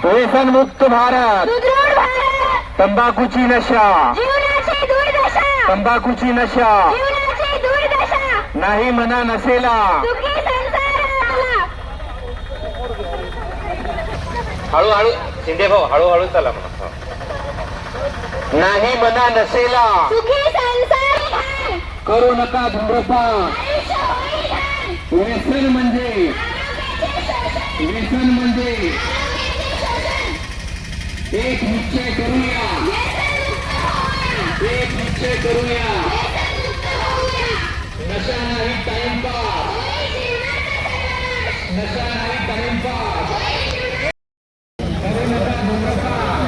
व्यसन मुक्त भारत, सुदृढ भारत, तंबाखूची नशा, जीवनाची दुर्दशा, तंबाखूची नशा जीवनाची दुर्दशा, नाही मना नसेला, सुखी संसार आला. हळूहळू शिंदे भाऊ हळूहळू चला म्हणा. नाही मना नसेला, सुखी संसार घाल. करू नका धूम्रपान. आयुष्य होईल घाल. व्यसन म्हणजे एक निश्चय करूया, एक निश्चय करूया. नशा नाही टाइमपास, नशा नाही टाइमपास. करू नका धूम्रपान,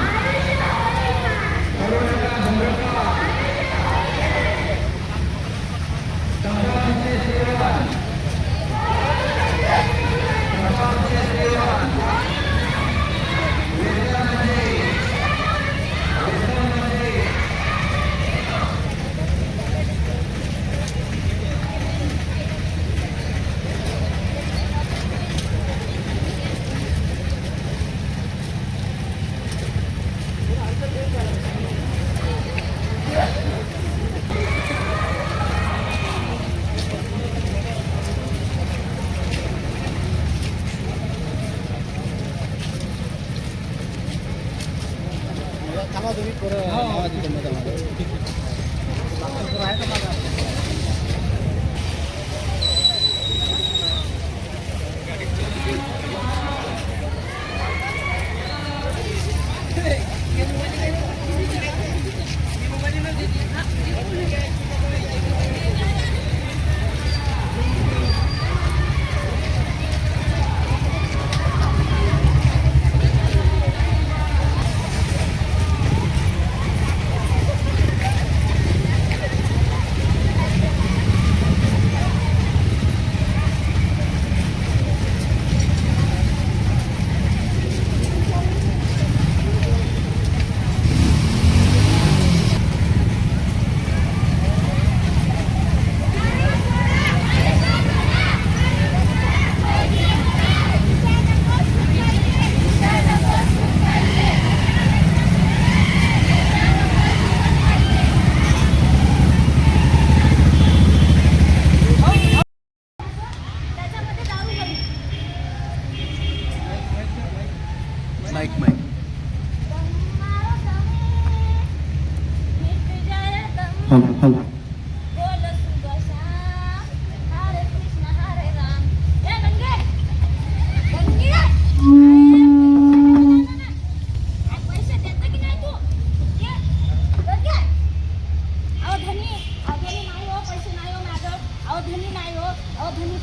करू नका धूम्रपान. तंबाखूचे सेवन, तंबाखूचे सेवन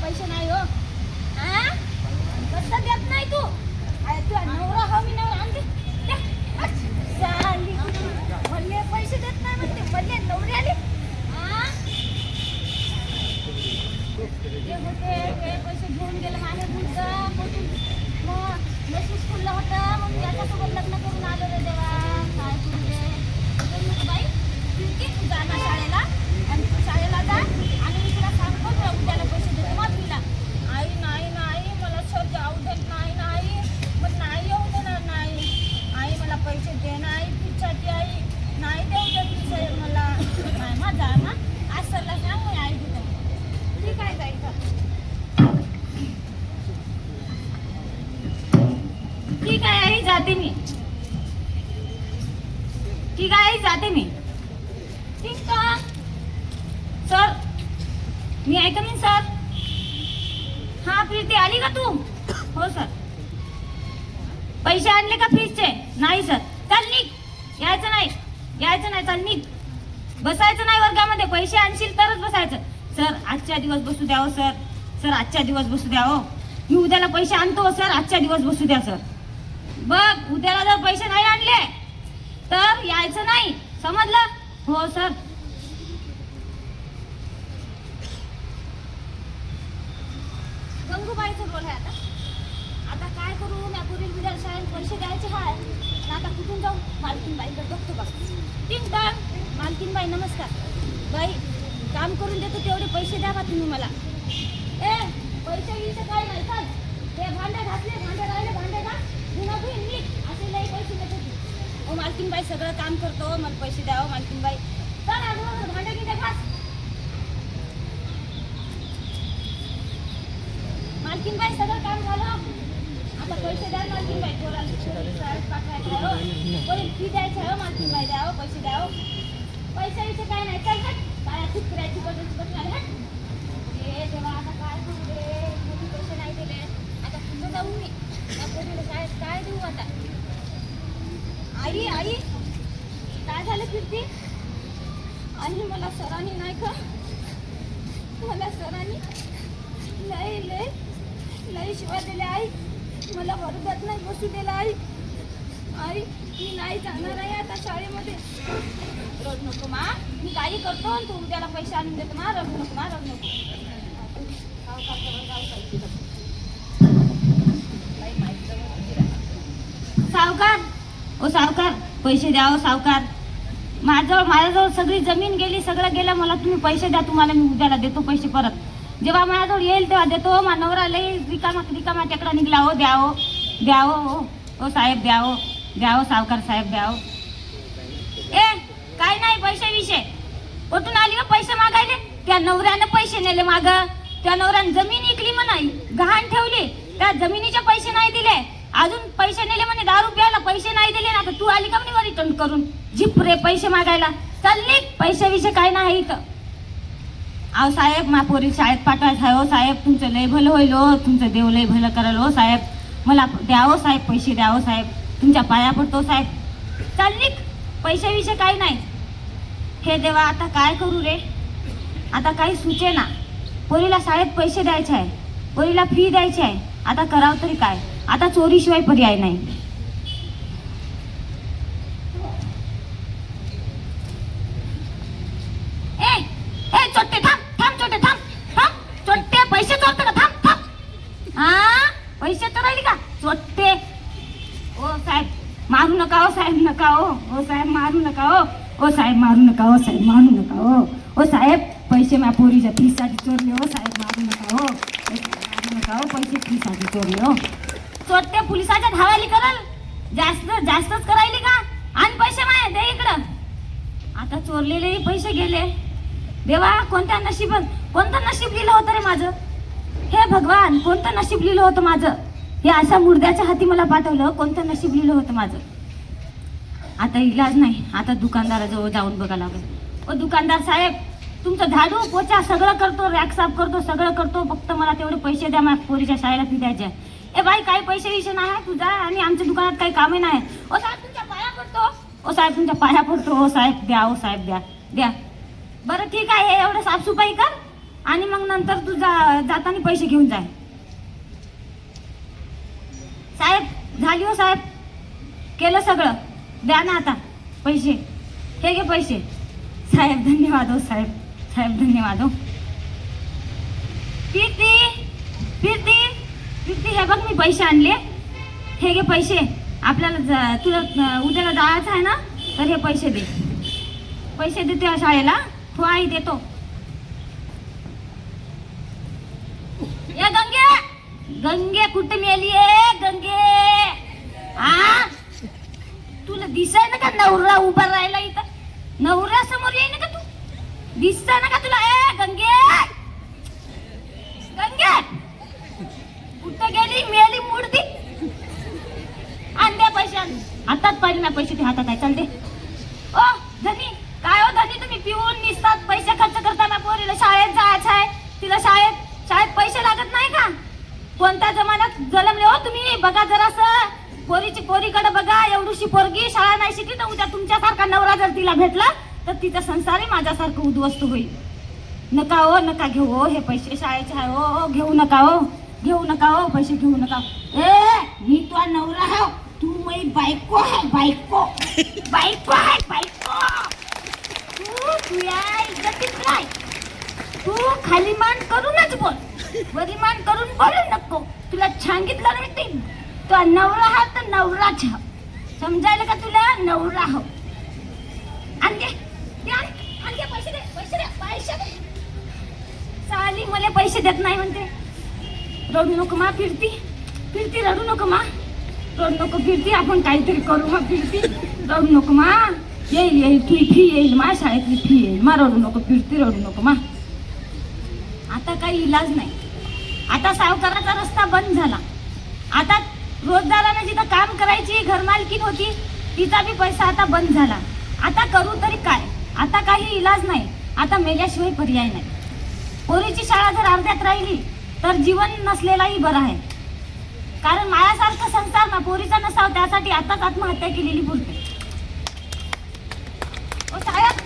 पैसे नाही हो. कसं देत नाही तू? तू नवरा हवी नवरा आणते म्हणले पैसे देत नाही म्हणते म्हणले नवरी आली. ते होते ते पैसे घेऊन गेले माझ्या मुलगा कुठून मग मेसेज खुल्ला होता मग त्याच्यासोबत लग्न करून आलो रे देवा. काय करू बाई तू जा ना शाळेला आणि तू शाळेला जा आणि मी तुला सांगतो उद्याला पैसे देते मग तुला. आई नाही नाही मला सर जाऊ देत नाही नाही मग नाही येऊ देणार नाही. आई मला पैसे दे नाही तुझ्यासाठी आई नाही देऊ देत सर मला नाही मग जा ना आज सरला सांग मग आई देते. ठीक आहे जायचं ठीक आहे आई जाते मी. ठीक आहे आई जाते मी. ठीक का सर मी ऐका मी सर. हा प्रीती आली का तू? हो सर. पैसे आणले का फीसचे? नाही सर. चल निघ. यायचं नाही चल निघ. बसायचं नाही वर्गामध्ये. पैसे आणशील तरच बसायचं. सर आजच्या दिवस बसू द्या हो सर. सर आजच्या दिवस बसू द्या हो. मी उद्याला पैसे आणतो सर. आजच्या दिवस बसू द्या सर. बघ उद्याला जर पैसे नाही आणले तर यायचं नाही समजलं? हो सर. गंगूबाईचं रोल आहे आता काय करू? मी पुढील विद्यालय शाळेत पैसे द्यायचे आहे. आता कुठून जाऊ? मालकीनबाईकडे बघतो बघ. टिंग टांग. मालकीनबाई नमस्कार. बाई काम करून देतो तेवढे पैसे द्या बा तुम्ही मला. पैसे काय नाही. चल ते भांडे घातले भांडे राहिले भांडे घास. धुणं धुईन नीट मालकीनबाई सगळं काम करतो, मला पैसे द्यावं मालकीनबाई. चल आजूबाजूला भांडे गिंडे घास. मालकीनबाई सगळं काम झालं, आता पैसे द्या मालकीनबाई. पोराला शाळेत पाठवायचं आहे हो, पोरी फी द्यायचं आहे हो मालकीनबाई. द्यावं पैसे द्यावं. पैशाविषयी काय नाही. चल हट, काय फिरायची बदल हट. हे देवा आता काय करू रे, कधी पैसे नाही दिले. आता पुन्हा जाऊ मी त्या पोरीला शाळेत काय देऊ आता. आई आई काय झालं कीर्ती? आई मला सरांनी नाही का, मला सरांनी लय लय लय शिवाय दिल्या. आई मला वर्गात नाही बसू दिला. आई आई मी नाही जाणार आहे आता शाळेमध्ये. रडू नको मा, मी काही करतो आणि तू उद्याला पैसे आणून देतो मा. रडू नको मा, रडू नको. सावकार ओ सावकार, पैसे द्या ओ सावकार. माझ्याजवळ सगळी जमीन गेली, सगळं गेलं. मला तुम्ही पैसे द्या, तुम्हाला मी उद्याला देतो पैसे परत. जेव्हा माझ्याजवळ येईल तेव्हा देतो. माझा नवरा लई रिकामा टेकडा निघला हो. द्यावो द्यावो ओ साहेब, द्यावो द्यावो सावकार साहेब, द्यावो. ए काय नाही पैसे विषय, कुठून आली हो पैसे मागायले? त्या नवऱ्यानं पैसे नेले माग. त्या नवऱ्यानं जमीन इकली म्हणा, गहाण ठेवली, त्या जमिनीचे पैसे नाही दिले. अजून पैसे नेले म्हणे, दारू प्यायला पैसे नाही दिले ना. आता तू आली का म्हणे रिटर्न करून जिप रे पैसे मागायला. चालली पैसे विषय काय नाही इथं. अहो साहेब, मा पोरी शाळेत पाठवायचं आहे हो साहेब. तुमचं लय भलं होईल हो, तुमचं देव लय भलं कराल हो साहेब. मला द्यावं साहेब, पैसे द्यावं साहेब, तुमच्या पाया पडतो साहेब. चालली पैसे विषय काही नाही. हे देवा आता काय करू रे, आता काही सुचे ना. पोरीला शाळेत पैसे द्यायचे आहे, पोरीला फी द्यायची आहे. आता करावं तरी काय, आता चोरीशिवाय पर्याय नाही. ए ए चोट्टे थांब थांब, चोट्टे थांब थांब, चोट्टे पैसे चोरतो का? थांब थांब. हा पैसे चोरायली का चोट्टे? ओ साहेब मारू नका हो साहेब, नका हो. ओ साहेब मारू नका हो. ओ साहेब मारू नका हो साहेब, मारू नका हो. ओ साहेब पैसे माझ्या पोरीच्या फीसाठी चोरले हो साहेब, मारू नका हो. मारू नका हो, पैसे फीसाठी चोरले हो. चोरटे पोलिसाच्या धावाली करल, जास्तच करायली का? आणि पैसे माय दे इकडं. आता चोरलेले पैसे गेले. देवा कोणतं नशीब लिहिलं होतं रे माझं. हे भगवान कोणतं नशीब लिहिलं होतं माझं. हे अशा मुर्द्याच्या हाती मला पाठवलं, कोणतं नशीब लिहिलं होतं माझं. आता इलाज नाही, आता दुकानदाराजवळ जाऊन बघा लागेल. ओ दुकानदार साहेब, तुमचं झाडू पोचा सगळं करतो, रॅक साफ करतो, सगळं करतो, फक्त मला तेवढे पैसे द्या. माझ्या पोरीच्या शाळेला फी द्यायचे. ए बाई काही पैसे विषय नाही तुझा, आणि आमच्या दुकानात काही कामे नाही. ओ साहेब तुमच्या पाया पडतो, ओ साहेब तुमच्या पाया पडतो. ओ साहेब द्या, ओ साहेब द्या द्या. बरं ठीक आहे, हे एवढं साफसफाई कर आणि मग नंतर तू जाताना पैसे घेऊन जाय. साहेब झाली हो साहेब, केलं सगळं. द्या ना आता पैसे. हे घे पैसे. साहेब धन्यवाद हो साहेब, साहेब धन्यवाद हो. फिरती हे बघ मी पैसे आणले. हे घे पैसे. आपल्याला तुला उद्याला जायचं आहे ना, तर हे पैसे दे. पैसे देतो या शाळेला, हो आई देतो. या गंगे कुठे मेली आहे गंगे? हा तुला दिसाय ना का नवरा उभा राहिला इथं? नवऱ्या समोर येई ना का तू? दिसताय ना का तुला? ए गंगे कुठं गेली? मेली मूर्ती. आण दे पैसे, आण. हातात पाहिजे ना पैसे, ते हातात आहे. चल दे. ओ धनी काय हो धनी, तुम्ही पिऊन निसतात पैसे खर्च करताना. पोरीला शाळेत जायचं आहे, तिला शाळेत पैसे लागत नाही का? कोणत्या जमान्यात जन्मले हो तुम्ही? बघा जरासं पोरीकडे बघा. एवढीशी पोरगी शाळा नाही शिकली तर उद्या तुमच्यासारखा नवरा जर तिला भेटला तर तिचा संसारही माझ्यासारखं उद्ध्वस्त होईल. नका हो, नका घेऊ हो, हे पैसे शाळेचे आहे हो. घेऊ नका हो, घेऊ नका हो, पैसे घेऊ नका. ए मी तुझा नवरा आहे, तू माझी बायको आहे. बायको आहे बायको. तू या इज्जतीत नाही. तू खाली मान करूनच बोल, वरी मान करून बोलू नको. तुला सांगितलं ना मी, तो नवरा हा तर नवराच हा. समजायला का तुला? नवरा हो. आणते पैसे दे. साली मला पैसे देत नाही म्हणते. रडू नको मा. फिरती रडू नको मा. रडू नको फिरती, आपण काहीतरी करू मा फिरती, रडू नको मा, येईल तुझी फी येईल मा, शाळेतली फी येईल मा, रडू नको फिरती, रडू नको मा. आता काही इलाज नाही. आता सावकाराचा रस्ता बंद झाला. आता रोजदारानं जिथं काम करायची घरमालकीन होती तिचा बी पैसा आता बंद झाला. आता करू तरी काय? आता काही इलाज नाही. आता मेल्याशिवाय पर्याय नाही. पोरीची शाळा जर अर्ध्यात राहिली तर जीवन नसलेलाही बरं आहे. कारण माझ्यासारखं संसार ना पोरीचा नसावं त्यासाठी आताच आत्महत्या केलेली बोलते. ओ साहेब,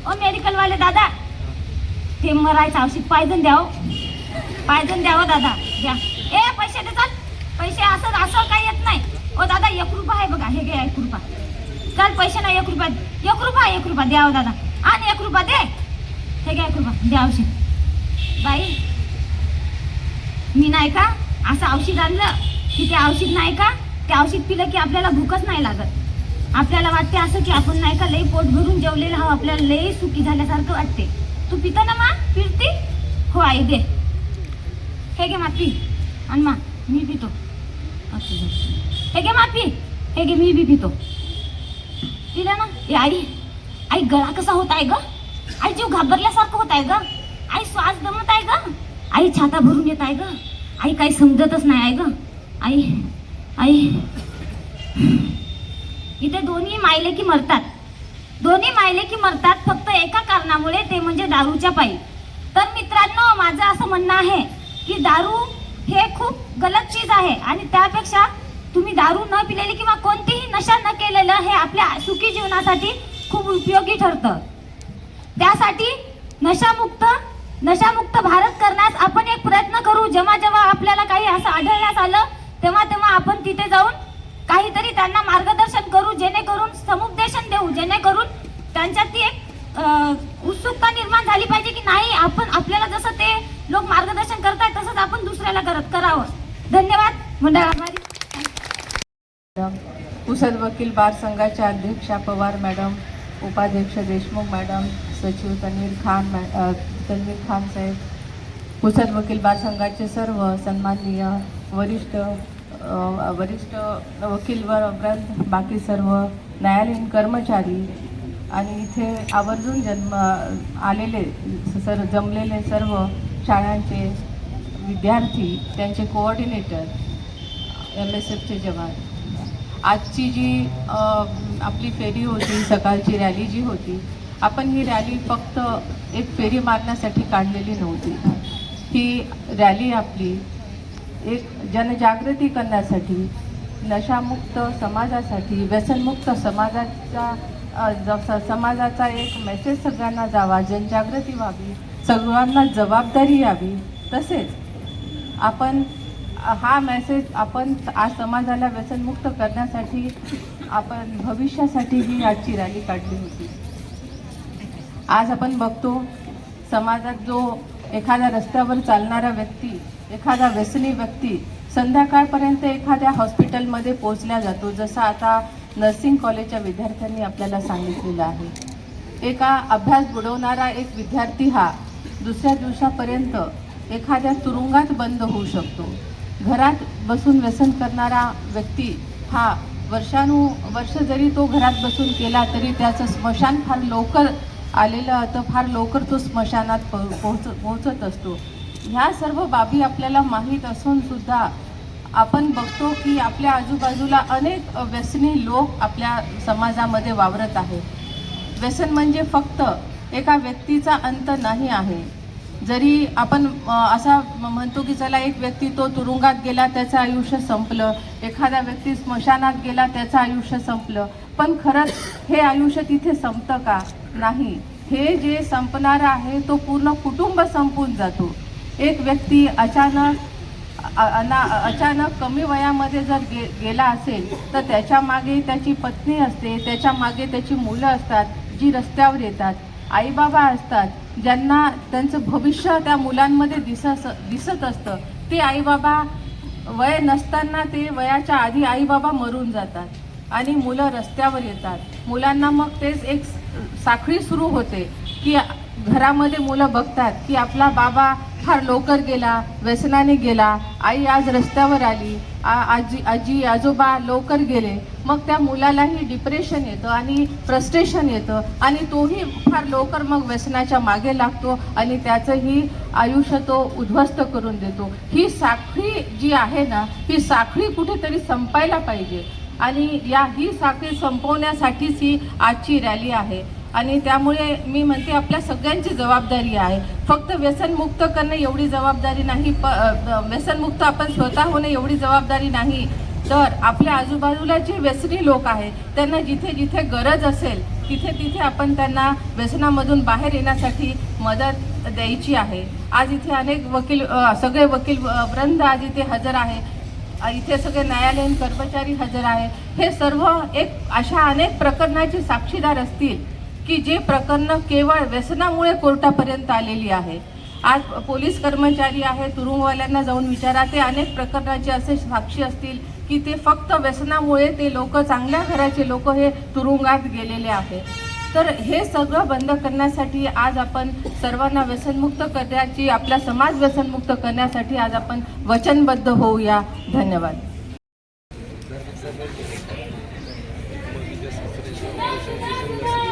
ओ मेडिकलवाले दादा, ते मरायचं औषध पायजन द्यावं, पायजन द्यावं दादा, द्या. ए पैसे दे, चल पैसे. असं काही येत नाही. ओ दादा 1 रुपया आहे बघा, हे घे 1 रुपया. चल पैसे नाही, 1 रुपया, 1 रुपया द्यावं दादा. आणि 1 रुपया दे, हे घ्या 1 रुपया, द्या औषध. बाई मी नाही का असं औषध आणलं की ते औषध नाही का, ते औषध पिलं की आपल्याला भूकच नाही लागत. आपल्याला वाटते असं की आपण नाही का लई पोट भरून जेवलेलं हवं, आपल्याला लई सुखी झाल्यासारखं वाटते. तू पिता ना मा, फिरती? हो आई दे, हे घे मा पी. आणि मा मी पितो. हे घे मा पी, हे घे मी बी पितो. पिलं ना? ए आई गळा कसा होत आहे ग? आई जीव घाबरल्यासारखं होत आहे ग. आई श्वास दमत आहे ग. आई छाता भरून येत आहे ग. आई काही समजतच नाही आहे ग. आई इथे दोन्ही मायलेकी मरतात. दोन्ही मायलेकी मरतात फक्त एका कारणामुळे, ते म्हणजे दारूच्या पायी. तर मित्रांनो, माझं असं म्हणणं आहे की दारू हे खूप गलत चीज आहे. आणि त्यापेक्षा तुम्ही दारू न पिलेली किंवा कोणतीही नशा न केलेलं हे आपल्या सुखी जीवनासाठी खूप उपयोगी ठरतं. त्यासाठी नशामुक्त भारत करण्यास आपण एक प्रयत्न करू. जेव्हा आपल्याला काही असं आढळण्यास आलं तेव्हा आपण तिथे जाऊन काहीतरी त्यांना मार्गदर्शन करू, जेणेकरून समुपदेशन देऊ, जेणेकरून त्यांच्यात ती एक उत्सुकता निर्माण झाली पाहिजे की नाही, आपण आपल्याला जसं ते लोक मार्गदर्शन करतायत तसंच आपण दुसऱ्याला करावं. धन्यवाद. मंडळ आभारी. पुसद वकील बार संघाच्या अध्यक्षा पवार मॅडम, उपाध्यक्ष देशमुख मॅडम, सचिव तन्वीर खान साहेब, पुसद वकील बार संघाचे सर्व सन्माननीय वरिष्ठ वकील वृंद, बाकी सर्व न्यायालयीन कर्मचारी आणि इथे आवर्जून जमलेले सर्व शाळांचे विद्यार्थी, त्यांचे कोऑर्डिनेटर, MSFचे जवान. आजची जी आपली फेरी होती, सकाळची रॅली जी होती, आपण ही रॅली फक्त एक फेरी मारण्यासाठी काढलेली नव्हती. ही रॅली आपली एक जनजागृती करण्यासाठी, नशामुक्त समाजासाठी, व्यसनमुक्त समाजाचा एक मेसेज सगळ्यांना जावा, जनजागृती व्हावी, सगळ्यांना जबाबदारी यावी. तसेच आपण हा मेसेज आपण आज समाजाला व्यसनमुक्त करण्यासाठी आपण भविष्यासाठी ही आजची रॅली काढली होती. आज आपण बघतो समाजात जो एखाद्या रस्त्यावर चालणारा व्यक्ती, एखादा व्यसनी व्यक्ती संध्याकाळपर्यंत एखाद्या हॉस्पिटलमध्ये पोहोचला जातो. जसं आता नर्सिंग कॉलेजच्या विद्यार्थ्यांनी आपल्याला सांगितलेलं आहे. एका अभ्यास बुडवणारा एक विद्यार्थी हा दुसऱ्या दिवसापर्यंत एखाद्या तुरुंगात बंद होऊ शकतो. घरात बसून व्यसन करणारा व्यक्ती हा वर्ष जरी तो घरात बसून केला तरी त्याचं स्मशान फार लवकर आलेलं तर फार लवकर तो स्मशानात पोहोचत असतो. ह्या सर्व बाबी आपल्याला माहीत असून सुद्धा आपण बघतो की आपल्या आजूबाजूला अनेक व्यसनी लोक आपल्या समाजामध्ये वावरत आहेत. व्यसन म्हणजे फक्त एका व्यक्तीचा अंत नाही आहे. जरी आपण असा म्हणतो की चला एक व्यक्ती तो तुरुंगात गेला त्याचं आयुष्य संपलं, एखादा व्यक्ती स्मशानात गेला त्याचं आयुष्य संपलं, पण खरंच हे आयुष्य तिथे संपतं का? नाही. हे जे संपणारं आहे तो पूर्ण कुटुंब संपून जातो. एक व्यक्ती अचानक कमी वयामध्ये जर गेला असेल तर त्याच्या मागे त्याची पत्नी असते, त्याच्या मागे त्याची मुलं असतात जी रस्त्यावर येतात, आईबाबा असतात ज्यांना त्यांचं भविष्य त्या मुलांमध्ये दिसत असतं. ते आईबाबा वय नसताना ते वयाच्या आधी आईबाबा मरून जातात आणि मुलं रस्त्यावर येतात. मुलांना मग तेच एक साखळी सुरू होते की घरामध्ये मुलं बघतात की आपला बाबा फार लवकर गेला, व्यसनाने गेला, आई आज रस्त्यावर आली, आजी आजोबा लवकर गेले, मग त्या मुलालाही डिप्रेशन येतं आणि फ्रस्ट्रेशन येतं आणि तोही फार लवकर मग व्यसनाच्या मागे लागतो आणि त्याचंही आयुष्य तो उद्ध्वस्त करून देतो. ही साखळी जी आहे ना, ही साखळी कुठेतरी संपायला पाहिजे आणि ही साखळी संपवण्यासाठीच ही आजची रॅली आहे. आणि त्यामुळे मी म्हणते आपल्या सगळ्यांची जबाबदारी आहे. फक्त व्यसनमुक्त करणं एवढी जबाबदारी नाही, व्यसनमुक्त आपण स्वतः होणं एवढी जबाबदारी नाही, तर आपल्या आजूबाजूला जे व्यसनी लोक आहेत त्यांना जिथे जिथे गरज असेल तिथे तिथे आपण त्यांना व्यसनामधून बाहेर येण्यासाठी मदत द्यायची आहे. आज इथे अनेक वकील, सगळे वकील वृंद आज इथे हजर आहे, इथे सगळे न्यायालयीन कर्मचारी हजर आहे. हे सर्व एक अशा अनेक प्रकरणाचे साक्षीदार असतील की जे प्रकरणं केवळ व्यसनामुळे कोर्टापर्यंत आलेली आहे. आज पोलीस कर्मचारी आहे, तुरुंगवाल्यांना जाऊन विचारा, ते अनेक प्रकरणाचे असे साक्षी असतील की ते फक्त व्यसनामुळे ते लोक, चांगल्या घराचे लोक हे तुरुंगात गेलेले आहेत. तर हे सगळं बंद करण्यासाठी आज आपण सर्वांना व्यसनमुक्त करण्याची, आपला समाज व्यसनमुक्त करण्यासाठी आज आपण वचनबद्ध होऊया. धन्यवाद. सर्व